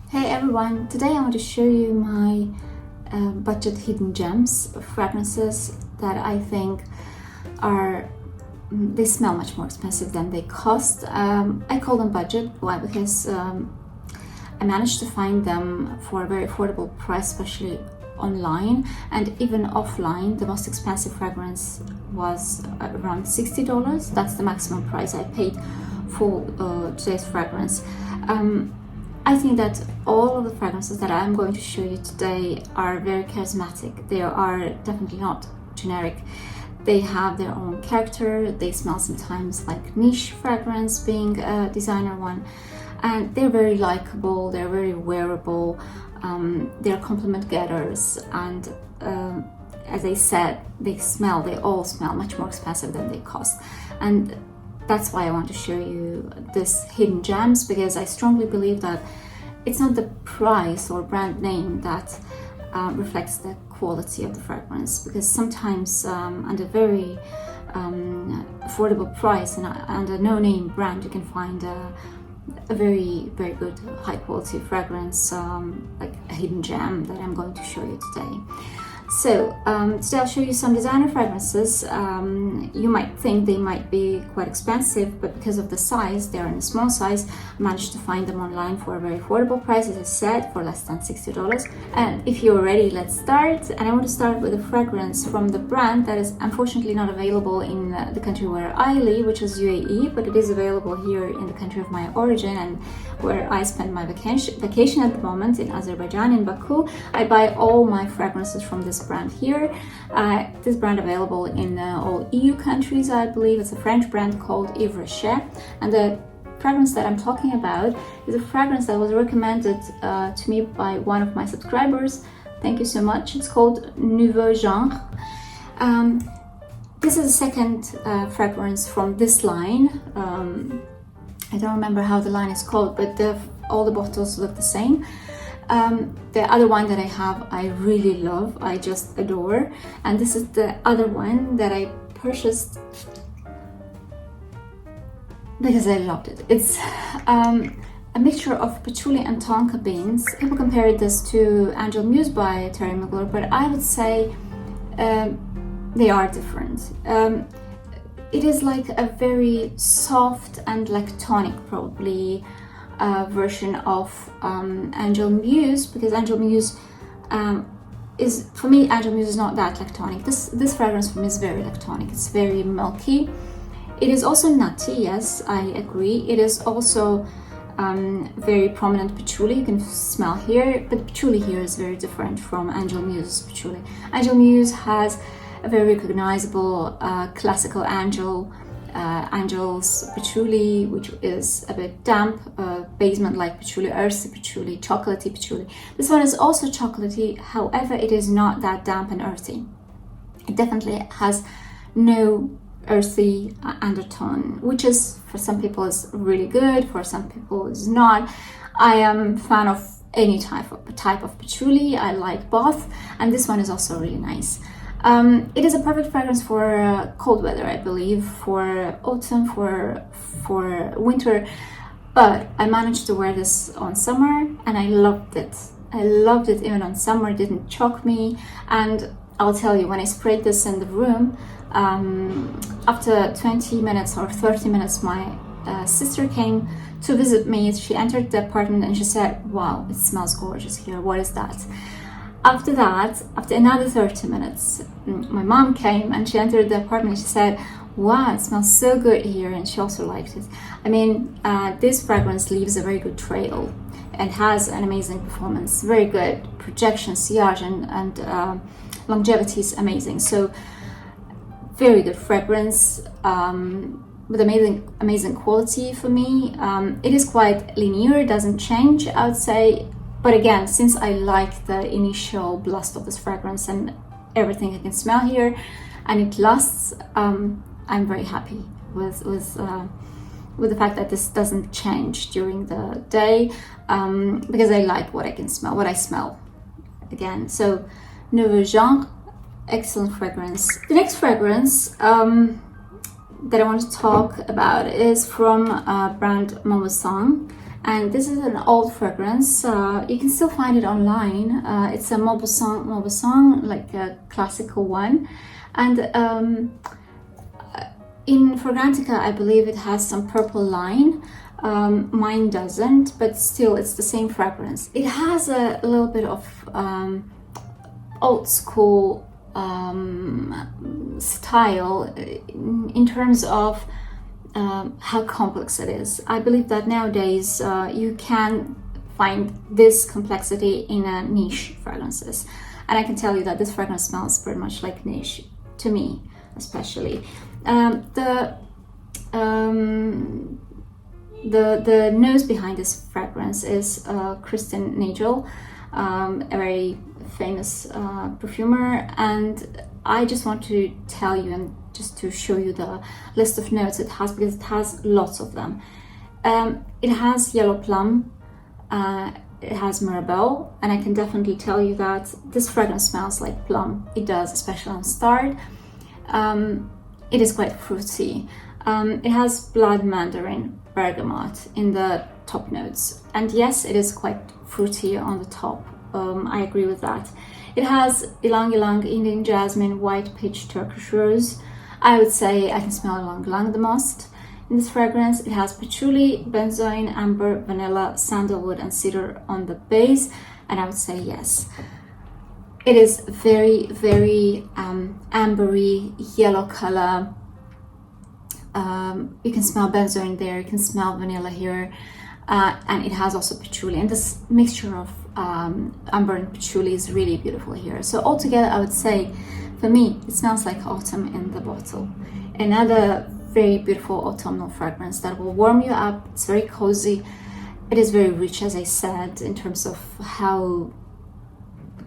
Hey everyone, today I want to show you my budget hidden gems of fragrances that I think they smell much more expensive than they cost. I call them budget. Why? Because I managed to find them for a very affordable price, especially online and even offline. The most expensive fragrance was around $60. That's the maximum price I paid for today's fragrance. I think that all of the fragrances that I'm going to show you today are very charismatic. They are definitely not generic. They have their own character. They smell sometimes like niche fragrance, being a designer one, and they're very likable. They're very wearable. They're compliment getters, and as I said, they all smell much more expensive than they cost. And that's why I want to show you this hidden gems, because I strongly believe that it's not the price or brand name that reflects the quality of the fragrance, because sometimes at a very affordable price and a no-name brand you can find a very good high quality fragrance, like a hidden gem that I'm going to show you today. So today I'll show you some designer fragrances. You might think they might be quite expensive, but because of the size, they're in a small size, I managed to find them online for a very affordable price, as I said, for less than $60. And if you're ready, let's start. And I want to start with a fragrance from the brand that is unfortunately not available in the country where I live, which is UAE, but it is available here in the country of my origin and where I spend my vacation at the moment, in Azerbaijan, in Baku. I buy all my fragrances from this brand here. This brand available in all EU countries, I believe. It's a French brand called Yves Rocher, and the fragrance that I'm talking about is a fragrance that was recommended to me by one of my subscribers. Thank you so much. It's called Nouveau genre. This is the second fragrance from this line. I don't remember how the line is called, but all the bottles look the same. The other one that I have, I really love, I just adore, and this is the other one that I purchased because I loved it. It's a mixture of patchouli and tonka beans. People compared this to Angel Muse by Terry Magador, but I would say they are different. It is like a very soft and lactonic, probably, version of Angel Muse, because Angel Muse for me, Angel Muse is not that lactonic. This fragrance for me is very lactonic. It's very milky. It is also nutty, yes, I agree. It is also very prominent patchouli. You can smell here, but patchouli here is very different from Angel Muse's patchouli. Angel Muse has a very recognizable classical Angel's patchouli, which is a bit damp, basement-like patchouli, earthy patchouli, chocolatey patchouli. This one is also chocolatey, however, it is not that damp and earthy. It definitely has no earthy undertone, which is, for some people, is really good, for some people is not. I am a fan of any type of patchouli. I like both, and this one is also really nice. It is a perfect fragrance for cold weather, I believe, for autumn, for winter, but I managed to wear this on summer and I loved it. I loved it even on summer. It didn't choke me, and I'll tell you, when I sprayed this in the room, after 20 minutes or 30 minutes, my sister came to visit me. She entered the apartment and she said, "Wow, it smells gorgeous here. What is that?" After that, after another 30 minutes, my mom came and she entered the apartment and she said, "Wow, it smells so good here," and she also liked it. I mean, this fragrance leaves a very good trail and has an amazing performance, very good projection, sillage, and longevity is amazing. So, very good fragrance with amazing quality for me. It is quite linear, it doesn't change, I would say. But again, since I like the initial blast of this fragrance and everything I can smell here, and it lasts, I'm very happy with the fact that this doesn't change during the day, because I like what I smell. Again, so Nouveau genre, excellent fragrance. The next fragrance that I want to talk about is from brand Mauboussin, and this is an old fragrance. You can still find it online. It's a Mauboussin Mauboussin, like a classical one, and in Fragrantica I believe it has some purple line. Mine doesn't, but still it's the same fragrance. It has a little bit of old school style in terms of how complex it is. I believe that nowadays you can find this complexity in niche fragrances, and I can tell you that this fragrance smells pretty much like niche to me, especially. The nose behind this fragrance is Christian Nagel, a very famous perfumer, and I just want to tell you and just to show you the list of notes it has, because it has lots of them. It has yellow plum, it has Mirabelle, and I can definitely tell you that this fragrance smells like plum. It does, especially on start. It is quite fruity. It has blood mandarin, bergamot in the top notes, and yes, it is quite fruity on the top. I agree with that. It has ylang ylang, Indian jasmine, white peach, Turkish rose. I would say I can smell ylang ylang the most in this fragrance. It has patchouli, benzoin, amber, vanilla, sandalwood, and cedar on the base, and I would say yes. It is very, very ambery, yellow color. You can smell benzoin there, you can smell vanilla here, and it has also patchouli, and this mixture of amber and patchouli is really beautiful here. So altogether I would say, for me, it smells like autumn in the bottle. Another very beautiful autumnal fragrance that will warm you up. It's very cozy. It is very rich, as I said, in terms of how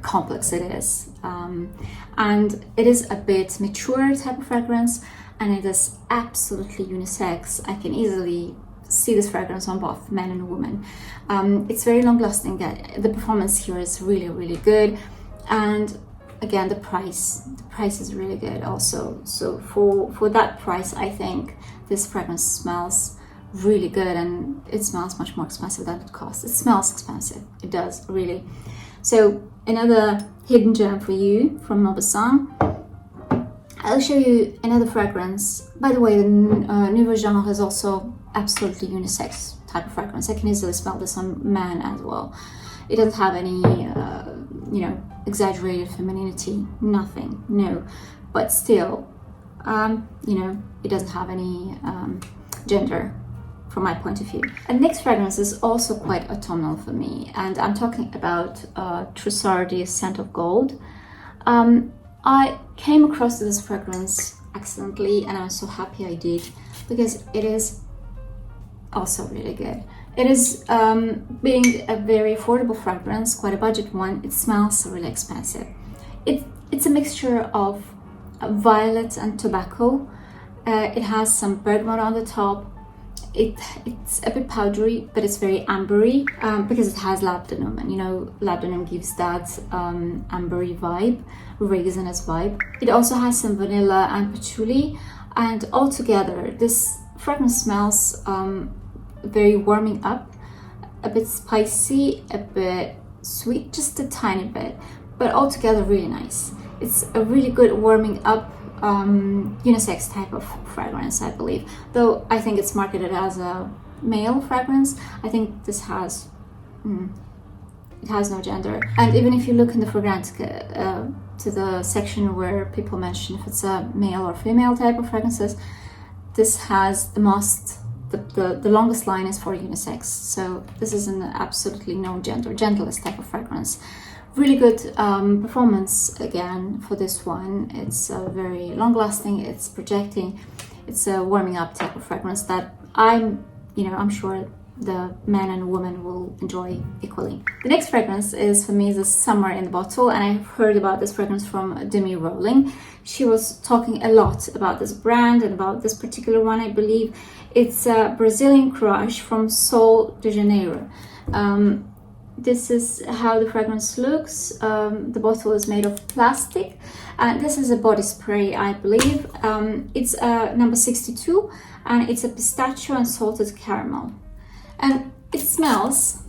complex it is, and it is a bit mature type of fragrance, and it is absolutely unisex. I can easily see this fragrance on both men and women. It's very long lasting. The performance here is really, really good, and again the price is really good also. So for that price, I think this fragrance smells really good, and it smells much more expensive than it costs. It smells expensive, it does, really. So another hidden gem for you from Mauboussin. I'll show you another fragrance. By the way, the Nouveau genre is also absolutely unisex type of fragrance. I can easily smell this on men as well. It doesn't have any, exaggerated femininity, nothing, no. But still, it doesn't have any gender from my point of view. And next fragrance is also quite autumnal for me, and I'm talking about Trussardi Scent of Gold. I came across this fragrance accidentally, and I'm so happy I did, because it is also really good. It is, being a very affordable fragrance, quite a budget one, it smells really expensive. It's a mixture of violet and tobacco. It has some bergamot on the top. It's a bit powdery, but it's very ambery, because it has labdanum, and labdanum gives that ambery vibe, raisinous vibe. It also has some vanilla and patchouli, and altogether this fragrance smells very warming up, a bit spicy, a bit sweet, just a tiny bit, but altogether really nice. It's a really good warming up unisex type of fragrance, I believe, though I think it's marketed as a male fragrance. I think this has it has no gender. And even if you look in the Fragrantica to the section where people mention if it's a male or female type of fragrances, this has the longest line is for unisex, so this is an absolutely no gender, gentlest type of fragrance. Really good performance again for this one. It's very long lasting, it's projecting, it's a warming up type of fragrance that I'm sure the men and women will enjoy equally. The next fragrance is, for me, the Summer in the Bottle, and I've heard about this fragrance from Demi Rowling. She was talking a lot about this brand and about this particular one, I believe. It's a Brazilian crush from Sol de Janeiro. This is how the fragrance looks. The bottle is made of plastic, and this is a body spray, I believe. It's number 62, and it's a pistachio and salted caramel. And It smells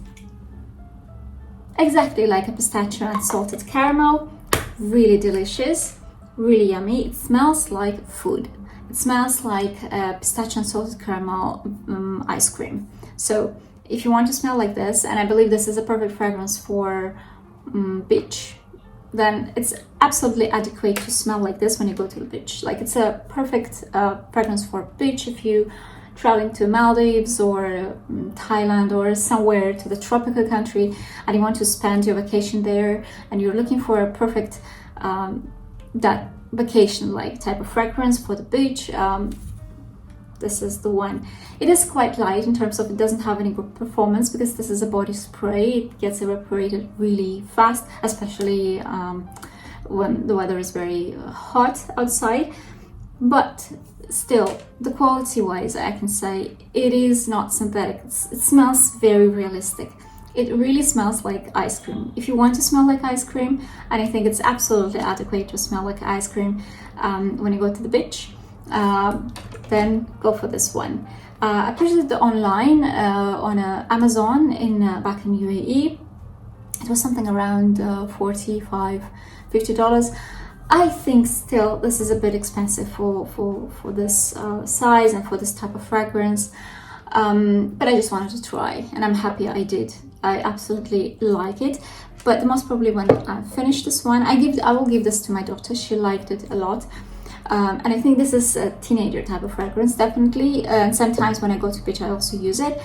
exactly like a pistachio and salted caramel. Really delicious, really yummy. It smells like food. It smells like pistachio and salted caramel ice cream. So if you want to smell like this, and I believe this is a perfect fragrance for beach, then it's absolutely adequate to smell like this when you go to the beach. Like, it's a perfect fragrance for beach if you traveling to Maldives or Thailand or somewhere to the tropical country and you want to spend your vacation there and you're looking for a perfect that vacation like type of fragrance for the beach. This is the one. It is quite light in terms of it doesn't have any good performance because this is a body spray. It gets evaporated really fast, especially when the weather is very hot outside. But still, the quality wise, I can say it is not synthetic. It smells very realistic. It really smells like ice cream. If you want to smell like ice cream, and I think it's absolutely adequate to smell like ice cream when you go to the beach, then go for this one. I purchased it online on Amazon back in UAE. It was something around $45–50. I think still this is a bit expensive for this size and for this type of fragrance, but I just wanted to try and I'm happy I did. I absolutely like it, but the most probably when I finish this one, I will give this to my daughter. She liked it a lot. And I think this is a teenager type of fragrance, definitely. And sometimes when I go to beach, I also use it.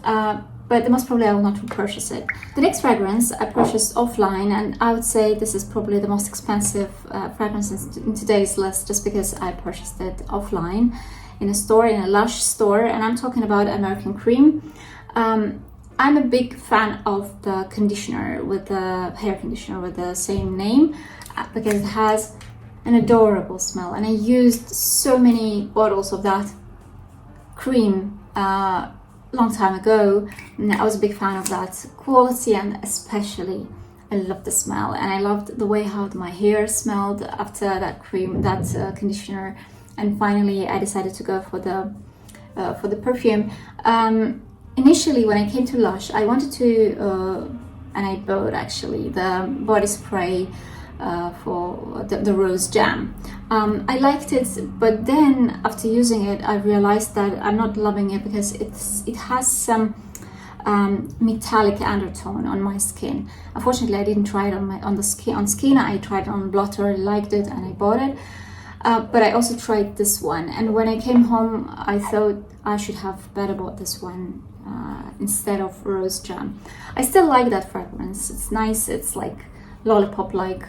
But the most probably I will not repurchase it. The next fragrance I purchased offline, and I would say this is probably the most expensive fragrance in today's list, just because I purchased it offline in a store, in a Lush store, and I'm talking about American Cream. I'm a big fan of the conditioner, with the hair conditioner with the same name, because it has an adorable smell, and I used so many bottles of that cream long time ago, and I was a big fan of that quality, and especially I loved the smell, and I loved the way how my hair smelled after that cream, that conditioner. And finally I decided to go for the perfume. Initially when I came to Lush, I wanted to and I bought actually the body spray for the rose jam. I liked it, but then after using it I realized that I'm not loving it because it has some metallic undertone on my skin. Unfortunately I didn't try it on skin. I tried it on blotter, I liked it and I bought it. But I also tried this one, and when I came home I thought I should have better bought this one instead of rose jam. I still like that fragrance. It's nice. It's like lollipop, like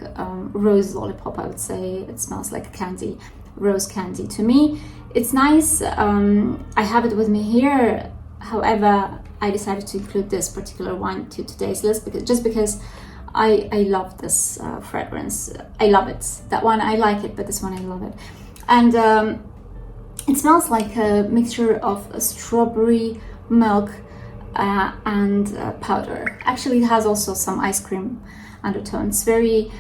rose lollipop, I would say. It smells like candy, rose candy to me. It's nice. I have it with me here. However, I decided to include this particular one to today's list because I love this fragrance. I love it. That one I like it, but this one I love it. And it smells like a mixture of strawberry, milk, and powder. Actually, it has also some ice cream undertones. For me,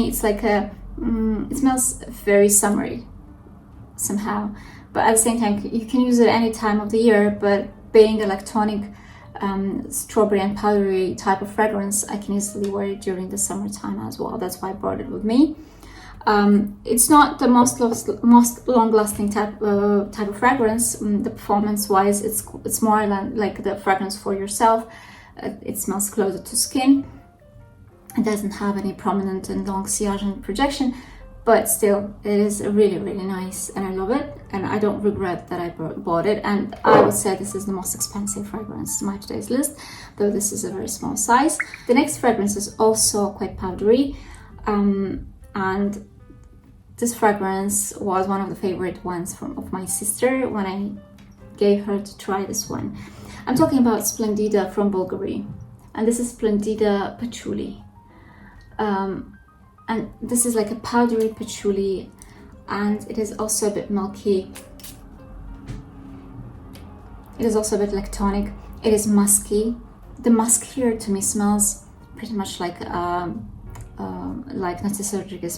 it's like it smells very summery somehow. But at the same time, you can use it any time of the year. But being a lactonic strawberry and powdery type of fragrance, I can easily wear it during the summertime as well. That's why I brought it with me. It's not the most long-lasting type of fragrance. The performance-wise, it's more like the fragrance for yourself. It smells closer to skin. It doesn't have any prominent and long sillage and projection, but still, it is really, really nice, and I love it. And I don't regret that I bought it. And I would say this is the most expensive fragrance in my today's list, though this is a very small size. The next fragrance is also quite powdery. And this fragrance was one of the favorite ones of my sister when I gave her to try this one. I'm talking about Splendida from Bvlgari, and this is Splendida Patchouli. And this is like a powdery patchouli, and it is also a bit milky. It is also a bit lactonic. It is musky. The musk here to me smells pretty much like Natin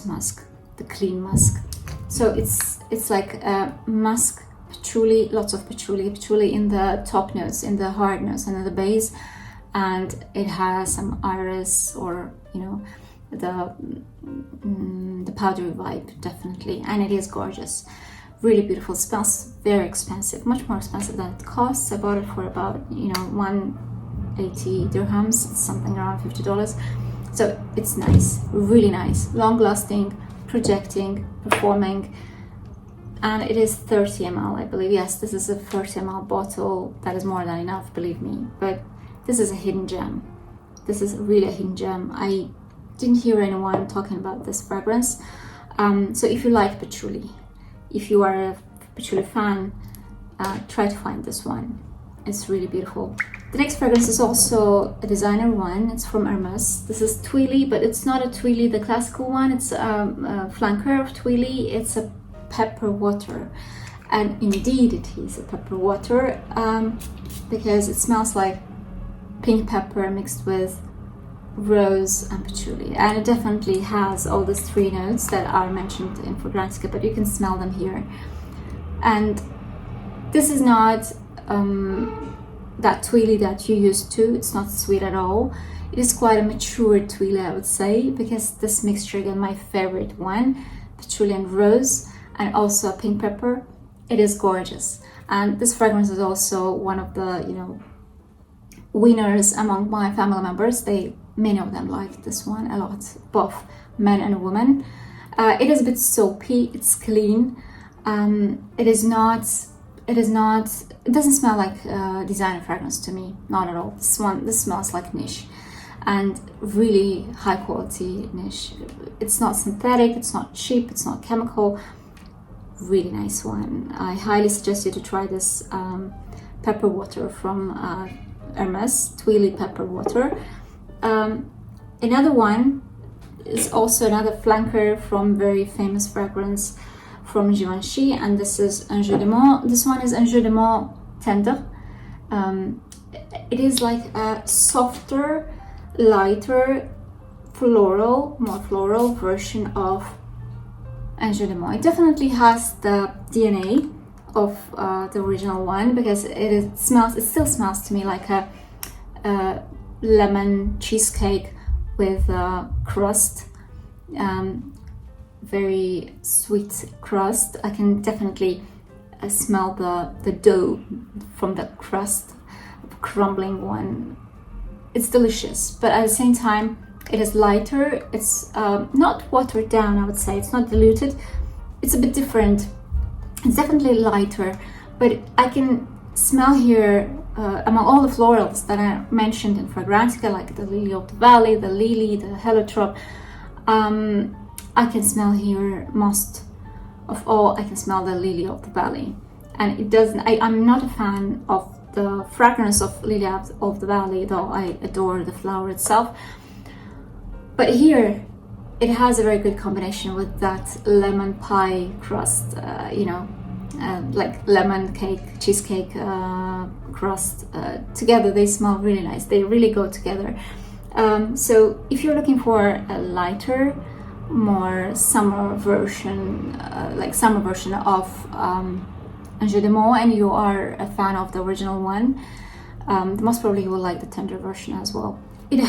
musk, the clean musk. So it's like a musk patchouli, lots of patchouli in the top notes, in the hard notes and in the base, and it has some iris, or the powdery vibe, definitely, and it is gorgeous, really beautiful. Smells very expensive, much more expensive than it costs. I bought it for about 180 dirhams, it's something around $50. So it's nice, really nice, long lasting, projecting, performing, and it is 30 ml, I believe. Yes, this is a 30 ml bottle. That is more than enough, believe me, but this is a hidden gem. This is really a hidden gem. I didn't hear anyone talking about this fragrance. So if you like patchouli, if you are a patchouli fan, try to find this one. It's really beautiful. The next fragrance is also a designer one. It's from Hermes. This is Twilly, but it's not a Twilly, the classical one. It's a flanker of Twilly. It's a pepper water. And indeed it is a pepper water, because it smells like pink pepper mixed with rose and patchouli. And it definitely has all these three notes that are mentioned in Bvlgari, but you can smell them here. And this is not that Twilly that you used to. It's not sweet at all. It is quite a mature Twilly, I would say, because this mixture, again, my favorite one, patchouli and rose, and also pink pepper. It is gorgeous. And this fragrance is also one of the, winners among my family members. Many of them like this one a lot, both men and women. It is a bit soapy. It's clean. It doesn't smell like designer fragrance to me, not at all. This smells like niche, and really high quality niche. It's not synthetic, it's not cheap, it's not chemical. Really nice one. I highly suggest you to try this pepper water from Hermes Twilly pepper water. Another one is also another flanker from very famous fragrance from Givenchy, and this is Ange. This one is Ange Tendre. It is like a softer, lighter, more floral version of Ange. It definitely has the DNA of the original one, because it still smells to me like a lemon cheesecake with crust. Very sweet crust. I can definitely smell the dough from the crust, crumbling one. It's delicious, but at the same time it is lighter. It's not watered down, I would say. It's not diluted. It's a bit different. It's definitely lighter, but I can smell here among all the florals that are mentioned in Bvlgari, like the lily of the valley, the lily, the heliotrope. I can smell here most of all. I can smell the lily of the valley, and it doesn't. I'm not a fan of the fragrance of lily of the valley, though I adore the flower itself. But here, it has a very good combination with that lemon pie crust. Like lemon cake, cheesecake crust. Together, they smell really nice. They really go together. So if you're looking for a lighter, more summer version, of Ange, and you are a fan of the original one, most probably you will like the Tendre version as well. It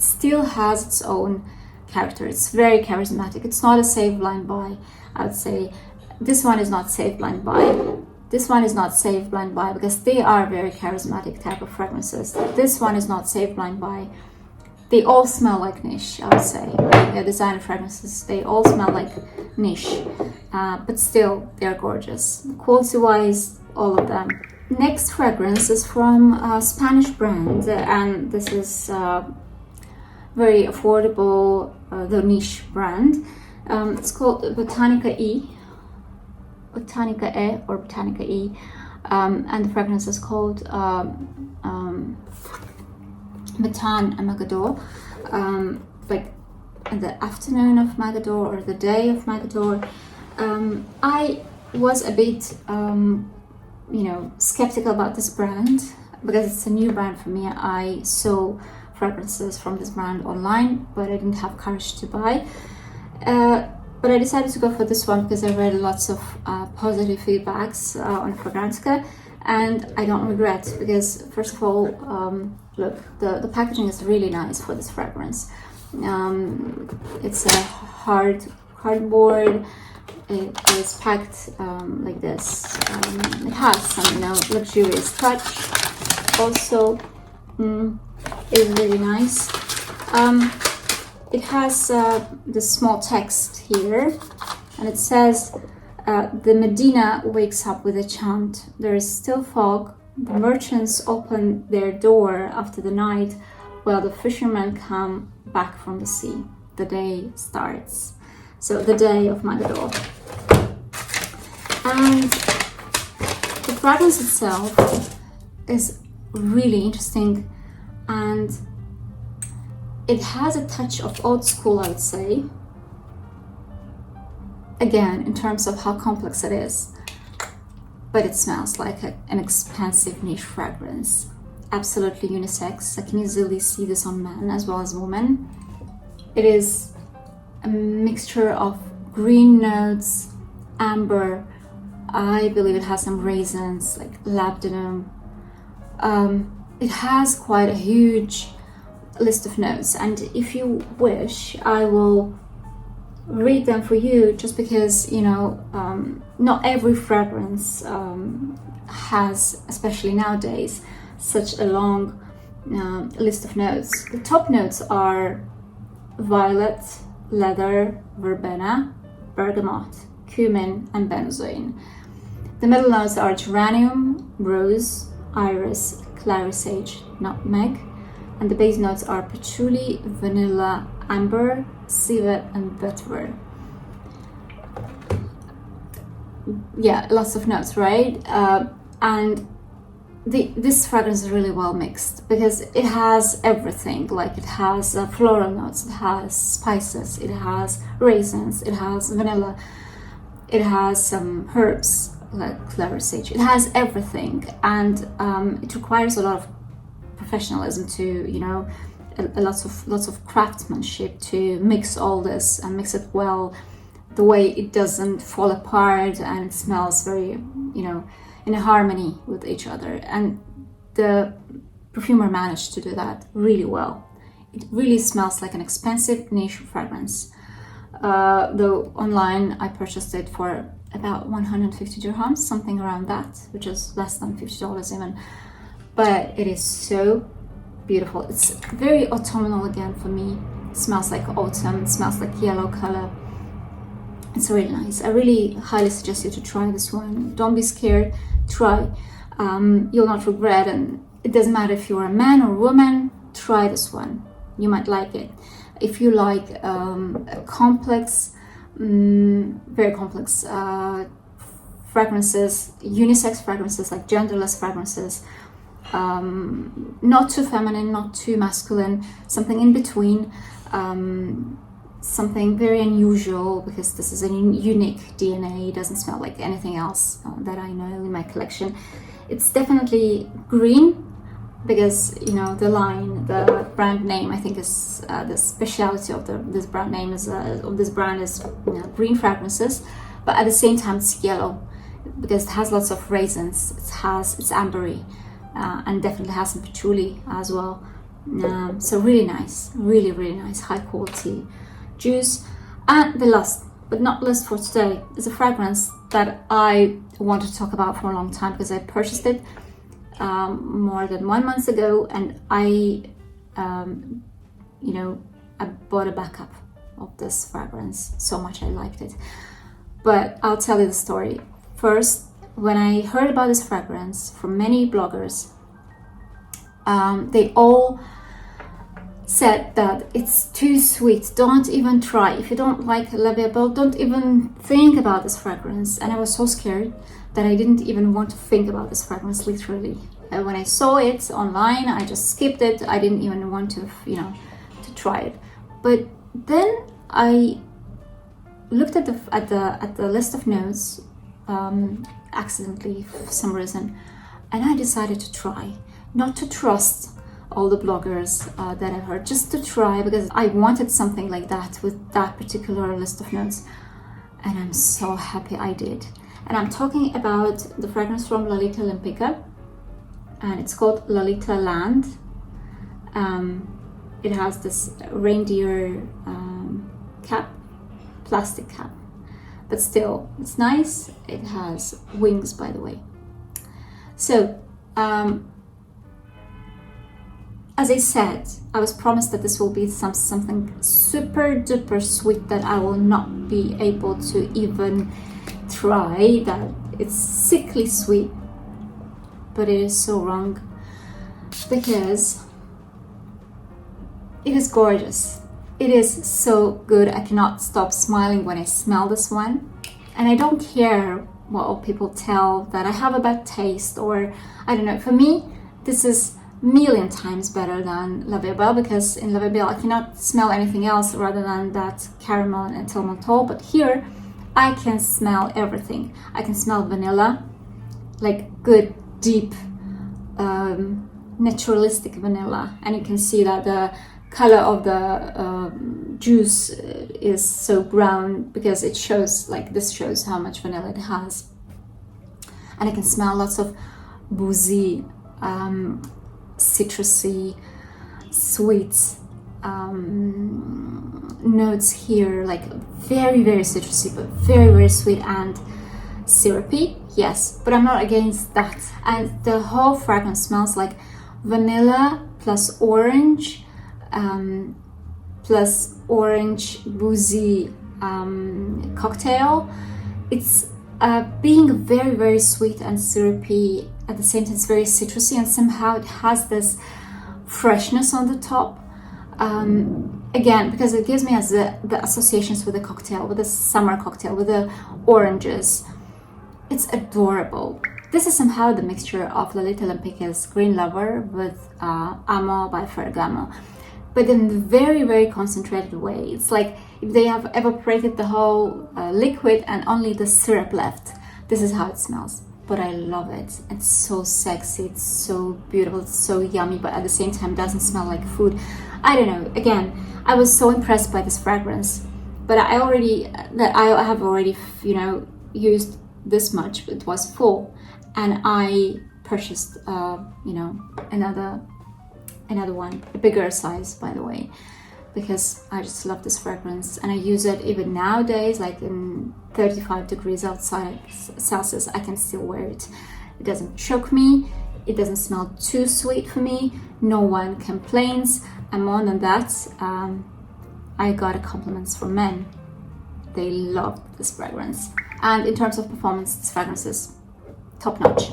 still has its own character. It's very charismatic. It's not a save blind buy, I would say. This one is not save blind buy. This one is not save blind buy because they are very charismatic type of fragrances. This one is not save blind buy. They all smell like niche, I would say. Designer fragrances, they all smell like niche, but still they're gorgeous. Quality-wise, all of them. Next fragrance is from a Spanish brand, and this is very affordable, the niche brand. It's called Botanicae or Botanicae, and the fragrance is called Matin and Magador, like in the afternoon of Magador or the day of Magador. I was a bit, skeptical about this brand because it's a new brand for me. I saw fragrances from this brand online, but I didn't have courage to buy. But I decided to go for this one because I read lots of positive feedbacks on Bvlgari, and I don't regret, because first of all, look, the packaging is really nice for this fragrance. It's a cardboard. It is packed like this. It has some, luxurious touch. Also, it is really nice. It has the small text here, and it says, the Medina wakes up with a chant. There is still fog. The merchants open their door after the night, while the fishermen come back from the sea. The day starts. So the day of Magador. And the fragrance itself is really interesting, and it has a touch of old school, I would say. Again, in terms of how complex it is, but it smells like an expensive niche fragrance. Absolutely unisex. I can easily see this on men as well as women. It is a mixture of green notes, amber. I believe it has some raisins, like labdanum. It has quite a huge list of notes, and if you wish, I will read them for you, just because, not every fragrance has, especially nowadays, such a long list of notes. The top notes are violet, leather, verbena, bergamot, cumin, and benzoin. The middle notes are geranium, rose, iris, clary sage, nutmeg, and the base notes are patchouli, vanilla, amber, civet, and vetiver. Yeah, lots of notes, right? And this fragrance is really well mixed, because it has everything. Like, it has floral notes, it has spices, it has raisins, it has vanilla, it has some herbs like clary sage. It has everything, and it requires a lot of professionalism to, lots of craftsmanship to mix all this and mix it well, the way it doesn't fall apart, and it smells very, in harmony with each other. And the perfumer managed to do that really well. It really smells like an expensive niche fragrance. Though online I purchased it for about 150 dirhams, something around that, which is less than $50 even. But it is so beautiful. It's very autumnal again for me. It smells like autumn, it smells like yellow color. It's really nice. I really highly suggest you to try this one. Don't be scared, try. You'll not regret, and it doesn't matter if you're a man or a woman, try this one. You might like it. If you like complex, very complex fragrances, unisex fragrances, like genderless fragrances, not too feminine, not too masculine, something in between, something very unusual, because this is a unique DNA. It doesn't smell like anything else that I know in my collection. It's definitely green, because the line, the brand name, I think is the speciality of this brand name is green fragrances, but at the same time it's yellow, because it has lots of raisins. It's ambery, and definitely has some patchouli as well. So really nice, really nice, high quality juice. And the last but not least for today is a fragrance that I wanted to talk about for a long time, because I purchased it more than 1 month ago, and I bought a backup of this fragrance. So much I liked it. But I'll tell you the story. First, when I heard about this fragrance from many bloggers, they all said that it's too sweet, don't even try. If you don't like La Bible, don't even think about this fragrance. And I was so scared that I didn't even want to think about this fragrance, literally. When I saw it online, I just skipped it. I didn't even want to, to try it. But then I looked at the list of notes accidentally for some reason, and I decided to try, not to trust all the bloggers that I heard, just to try, because I wanted something like that with that particular list of notes. and I'm so happy I did. And I'm talking about the fragrance from Lolita Lempicka, and it's called LolitaLand. It has this reindeer cap, plastic cap, but still it's nice. It has wings, by the way. So as I said, I was promised that this will be something super duper sweet that I will not be able to even try, that it's sickly sweet, but it is so wrong, because it is gorgeous. It is so good. I cannot stop smiling when I smell this one, and I don't care what all people tell, that I have a bad taste, or I don't know. For me, this is million times better than La Vie Belle, because in La Vie Belle I cannot smell anything else rather than that caramel and Etel Menthol, but here I can smell everything. I can smell vanilla, like good, deep, naturalistic vanilla, and you can see that the color of the juice is so brown because it shows, like this shows how much vanilla it has. And I can smell lots of boozy, citrusy, sweet notes here, like very citrusy, but very sweet and syrupy. Yes, but I'm not against that. And the whole fragrance smells like vanilla plus orange boozy cocktail. It's being very sweet and syrupy at the same time. It's very citrusy, and somehow it has this freshness on the top. Again, because it gives me as the associations with the cocktail, with the summer cocktail, with the oranges. It's adorable. This is somehow the mixture of Lolita Lempicka's Green Lover with Amo by Ferragamo, but in a very concentrated way. It's like if they have evaporated the whole liquid and only the syrup left. This is how it smells. But I love it. It's so sexy, it's so beautiful, it's so yummy, but at the same time doesn't smell like food. I don't know. Again, I was so impressed by this fragrance, but I have already, you know, used this much. It was full, and I purchased, you know, another one, a bigger size, by the way, because I just love this fragrance, and I use it even nowadays, like in 35 degrees outside Celsius. I can still wear it. It doesn't choke me. It doesn't smell too sweet for me. No one complains. And more than that, I got compliments from men. They loved this fragrance. And in terms of performance, this fragrance is top notch.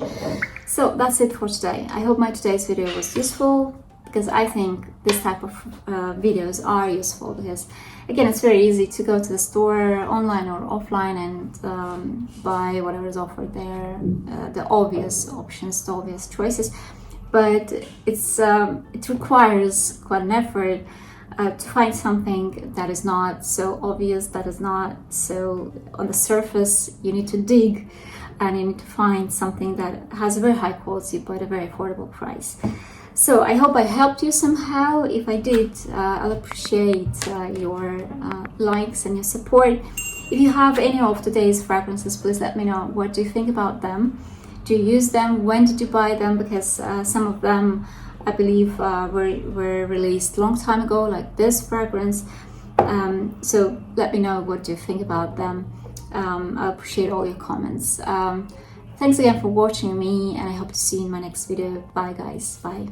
So that's it for today. I hope my today's video was useful, because I think this type of videos are useful, because again, it's very easy to go to the store online or offline and buy whatever is offered there, the obvious options, the obvious choices, but it requires quite an effort to find something that is not so obvious, that is not so on the surface. You need to dig, and you need to find something that has a very high quality but a very affordable price. So I hope I helped you somehow. If I did, I'll appreciate your likes and your support. If you have any of today's fragrances, please let me know. What do you think about them? Do you use them? When did you buy them? Because some of them, I believe, were released a long time ago, like this fragrance. So let me know, what do you think about them? I appreciate all your comments. Thanks again for watching me, and I hope to see you in my next video. Bye guys, bye.